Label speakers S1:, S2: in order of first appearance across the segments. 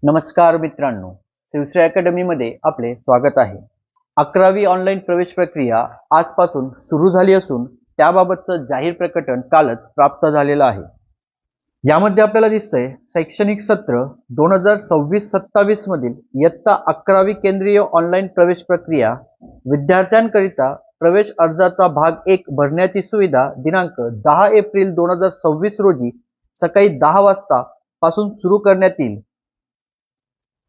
S1: नमस्कार मित्रांनो, शिवश्री अकॅडमीमध्ये आपले स्वागत आहे। 11वी ऑनलाईन प्रवेश प्रक्रिया आजपासून सुरू झाली असून त्याबाबतचं जाहीर प्रकटन कालच प्राप्त झालेलं आहे। यामध्ये आपल्याला दिसतंय शैक्षणिक सत्र 2026-27 मधील इयत्ता 11वी केंद्रीय ऑनलाईन प्रवेश प्रक्रिया विद्यार्थ्यांकरिता प्रवेश अर्जाचा भाग 1 भरण्याची सुविधा दिनांक 10 एप्रिल 2026 रोजी सकाळी 10 वाजता पासून सुरू करण्यात येईल।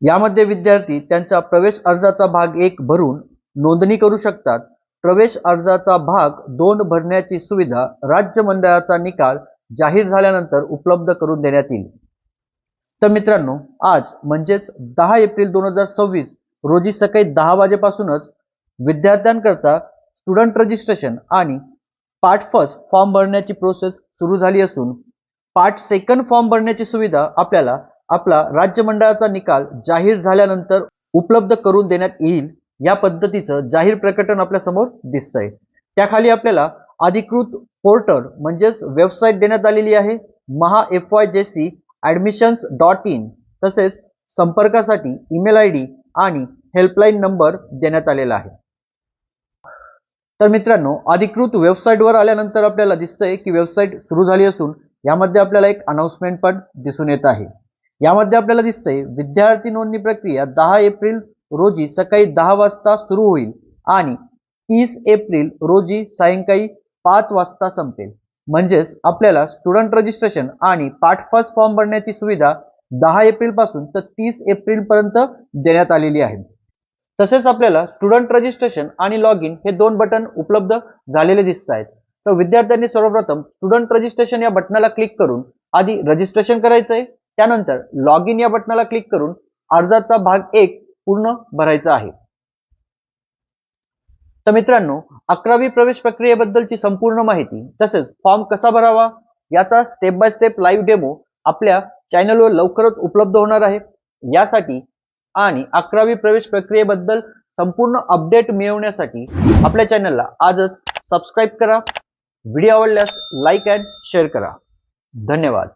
S1: यामध्ये विद्यार्थी त्यांच्या प्रवेश अर्जाचा भाग 1 भरून नोंदणी करू शकतात। प्रवेश अर्जाचा भाग 2 भरण्याची सुविधा राज्य मंडळाचा निकाल जाहीर झाल्यानंतर उपलब्ध करून देण्यात येईल। तर मित्रांनो, आज म्हणजेच 10 एप्रिल 2026 रोजी सकाळी 10 वाजेपासूनच विद्यार्थ्यांकरता स्टुडंट रजिस्ट्रेशन आणि पार्ट फर्स्ट फॉर्म भरण्याची प्रोसेस सुरू झाली असून पार्ट सेकंड फॉर्म भरण्याची सुविधा आपल्याला आपला राज्य मंडळाचा निकाल जाहीर झाल्यानंतर उपलब्ध करून देण्यात येईल। या पद्धतीचं जाहीर प्रकटन आपल्या समोर दिसतंय। त्याखाली आपल्याला अधिकृत पोर्टल म्हणजेच वेबसाईट देण्यात आलेली आहे mahafyjcadmissions.in। तसेच संपर्कासाठी ईमेल आयडी आणि हेल्पलाईन नंबर देण्यात आलेला आहे। तर मित्रांनो, अधिकृत वेबसाईटवर आल्यानंतर आपल्याला दिसतंय की वेबसाईट सुरू झाली असून यामध्ये आपल्याला एक अनाउन्समेंट पण दिसून येत आहे। यामध्ये आपल्याला दिसतंय विद्यार्थी नोंदणी प्रक्रिया 10 एप्रिल रोजी सकाळी 10 वाजता सुरू होईल आणि 30 एप्रिल रोजी सायंकाळी 5 वाजता संपेल। म्हणजेच आपल्याला स्टुडंट रजिस्ट्रेशन आणि पार्ट फर्स्ट फॉर्म भरण्याची सुविधा 10 एप्रिल पासून तर 30 एप्रिल पर्यंत देण्यात आलेली आहे। तसेच आपल्याला स्टुडंट रजिस्ट्रेशन आणि लॉग इन हे 2 बटन उपलब्ध झालेले दिसत आहेत। तर विद्यार्थ्यांनी सर्वप्रथम स्टुडंट रजिस्ट्रेशन या बटनाला क्लिक करून आधी रजिस्ट्रेशन करायचं आहे। त्यानंतर लॉग इन या बटनाला क्लिक करून अर्जाचा भाग 1 पूर्ण भरायचा आहे। तर मित्रांनो, 11वी प्रवेश प्रक्रियेबद्दलची संपूर्ण माहिती तसेच फॉर्म कसा भरावा याचा step by step live demo आपल्या चॅनलवर लवकरच उपलब्ध होणार आहे। यासाठी आणि 11वी प्रवेश प्रक्रियेबद्दल संपूर्ण अपडेट मिळवण्यासाठी आपल्या चॅनलला आजच सबस्क्राइब करा। व्हिडिओ आवडल्यास लाईक अँड शेअर करा। धन्यवाद।